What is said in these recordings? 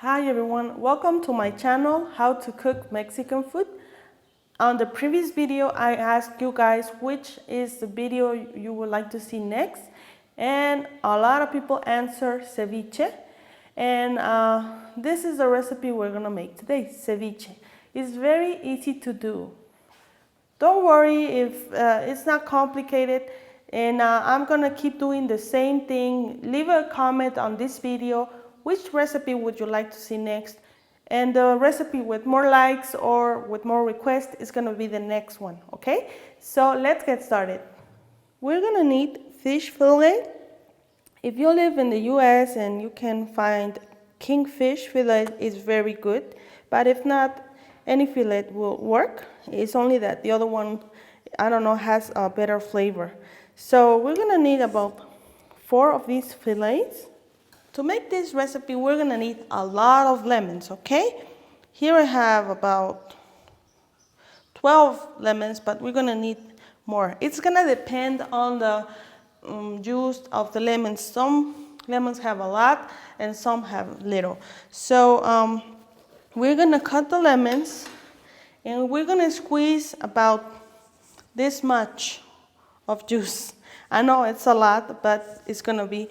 Hi everyone, welcome to my channel, How to Cook Mexican Food. On the previous video, I asked you guys which is the video you would like to see next. And a lot of people answer ceviche. And this is the recipe we're gonna make today, ceviche. It's very easy to do. Don't worry if it's not complicated. And I'm gonna keep doing the same thing. Leave a comment on this video. Which recipe would you like to see next? And the recipe with more likes or with more requests is gonna be the next one, okay? So let's get started. We're gonna need fish fillet. If you live in the US and you can find kingfish fillet, is very good. But if not, any fillet will work. It's only that the other one, I don't know, has a better flavor. So we're gonna need about 4 of these fillets. To make this recipe, we're gonna need a lot of lemons, okay? Here I have about 12 lemons, but we're gonna need more. It's gonna depend on the juice of the lemons. Some lemons have a lot and some have little. So we're gonna cut the lemons and we're gonna squeeze about this much of juice. I know it's a lot, but it's gonna be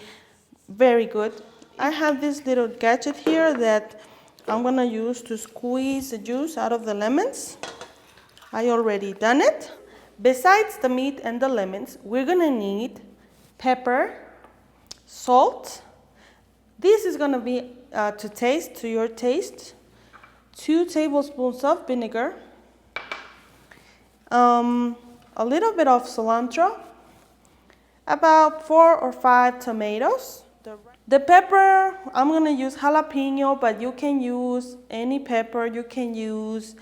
very good. I have this little gadget here that I'm gonna use to squeeze the juice out of the lemons. I already done it. Besides the meat and the lemons, we're gonna need pepper, salt. This is gonna be to your taste. 2 tablespoons of vinegar, a little bit of cilantro, about 4 or 5 tomatoes. The pepper, I'm gonna use jalapeno, but you can use any pepper. You can use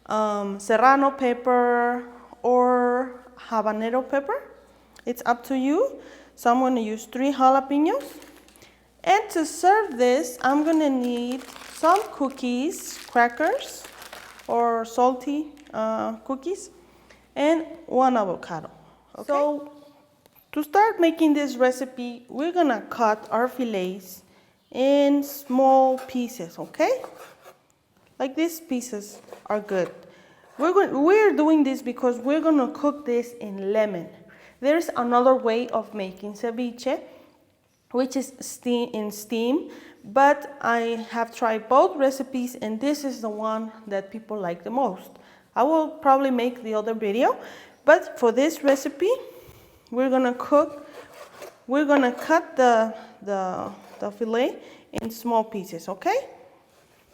serrano pepper or habanero pepper. It's up to you. So I'm gonna use 3 jalapenos. And to serve this, I'm gonna need some cookies, crackers, or salty cookies, and 1 avocado. Okay? So to start making this recipe, we're gonna cut our fillets in small pieces, okay? Like these pieces are good. We're doing this because we're gonna cook this in lemon. There's another way of making ceviche, which is in steam, but I have tried both recipes and this is the one that people like the most. I will probably make the other video, but for this recipe, we're gonna cut the fillet in small pieces, okay?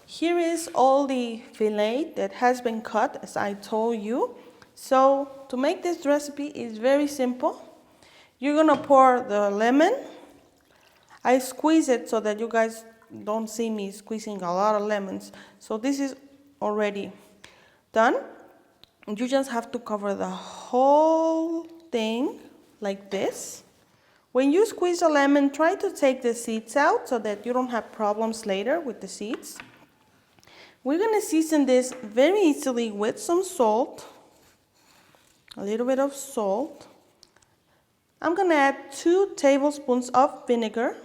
Here is all the fillet that has been cut, as I told you. So to make this recipe is very simple. You're gonna pour the lemon. I squeeze it so that you guys don't see me squeezing a lot of lemons. So this is already done. You just have to cover the whole thing like this. When you squeeze a lemon, try to take the seeds out so that you don't have problems later with the seeds. We're gonna season this very easily with some salt, a little bit of salt. I'm gonna add 2 tablespoons of vinegar.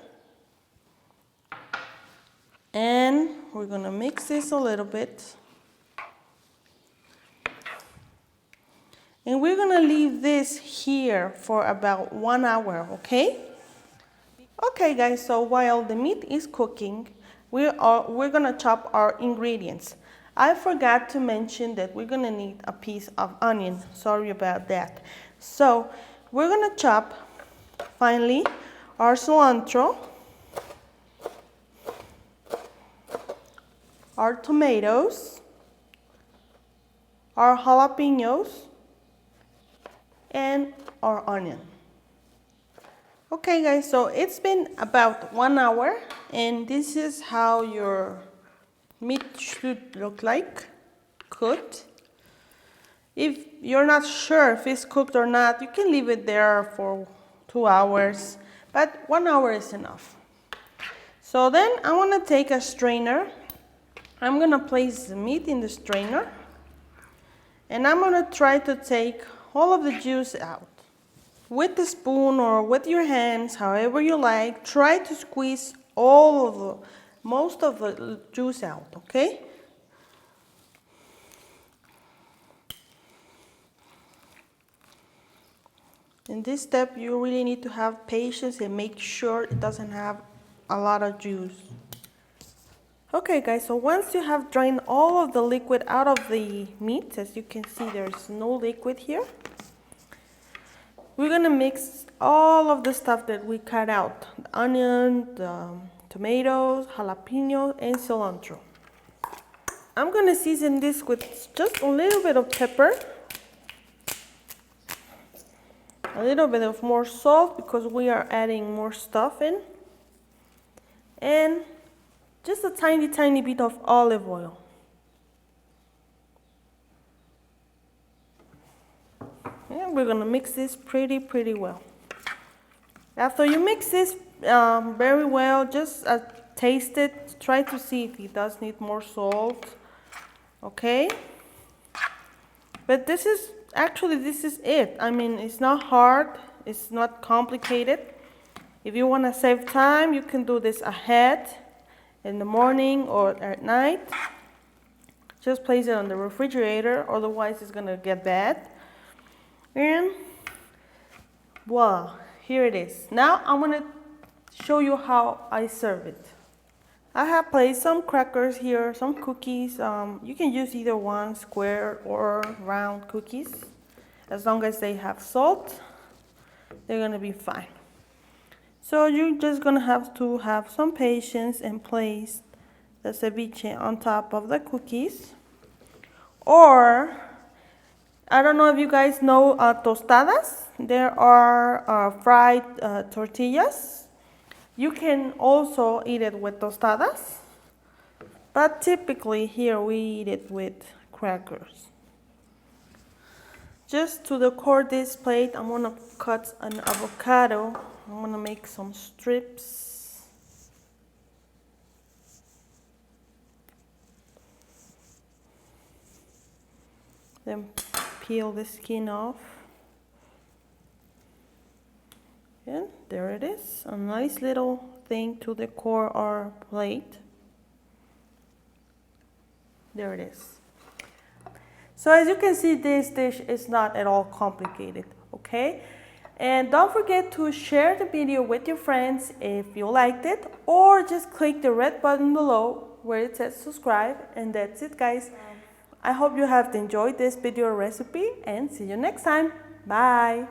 And we're gonna mix this a little bit. And we're gonna leave this here for about 1 hour, okay? Okay guys, so while the meat is cooking, we're gonna chop our ingredients. I forgot to mention that we're gonna need a piece of onion. Sorry about that. So we're gonna chop finely our cilantro, our tomatoes, our jalapenos, and our onion. Okay guys, so it's been about 1 hour and this is how your meat should look like, cooked. If you're not sure if it's cooked or not, you can leave it there for 2 hours, but 1 hour is enough. So then I want to take a strainer. I'm gonna place the meat in the strainer and I'm gonna try to take all of the juice out. With the spoon or with your hands, however you like, try to squeeze all of most of the juice out, okay? In this step, you really need to have patience and make sure it doesn't have a lot of juice. Okay guys, so once you have drained all of the liquid out of the meat, as you can see there's no liquid here, we're gonna mix all of the stuff that we cut out. The onion, the tomatoes, jalapeno, and cilantro. I'm gonna season this with just a little bit of pepper, a little bit of more salt because we are adding more stuff in, and just a tiny bit of olive oil. And we're gonna mix this pretty well. After you mix this very well, just taste it. Try to see if it does need more salt. Okay? But this is it. I mean, it's not hard. It's not complicated. If you want to save time, you can do this ahead in the morning or at night. Just place it on the refrigerator, otherwise it's gonna get bad. And voila, here it is. Now I'm gonna show you how I serve it. I have placed some crackers here, some cookies. You can use either one, square or round cookies. As long as they have salt, they're gonna be fine. So you're just gonna have to have some patience and place the ceviche on top of the cookies. Or, I don't know if you guys know tostadas. There are fried tortillas. You can also eat it with tostadas, but typically here we eat it with crackers. Just to decor this plate, I'm gonna cut an avocado. I'm gonna make some strips. Then peel the skin off. And there it is, a nice little thing to decor our plate. There it is. So as you can see, this dish is not at all complicated, okay? And don't forget to share the video with your friends if you liked it, or just click the red button below where it says subscribe. And that's it, guys. I hope you have enjoyed this video recipe, and see you next time. Bye.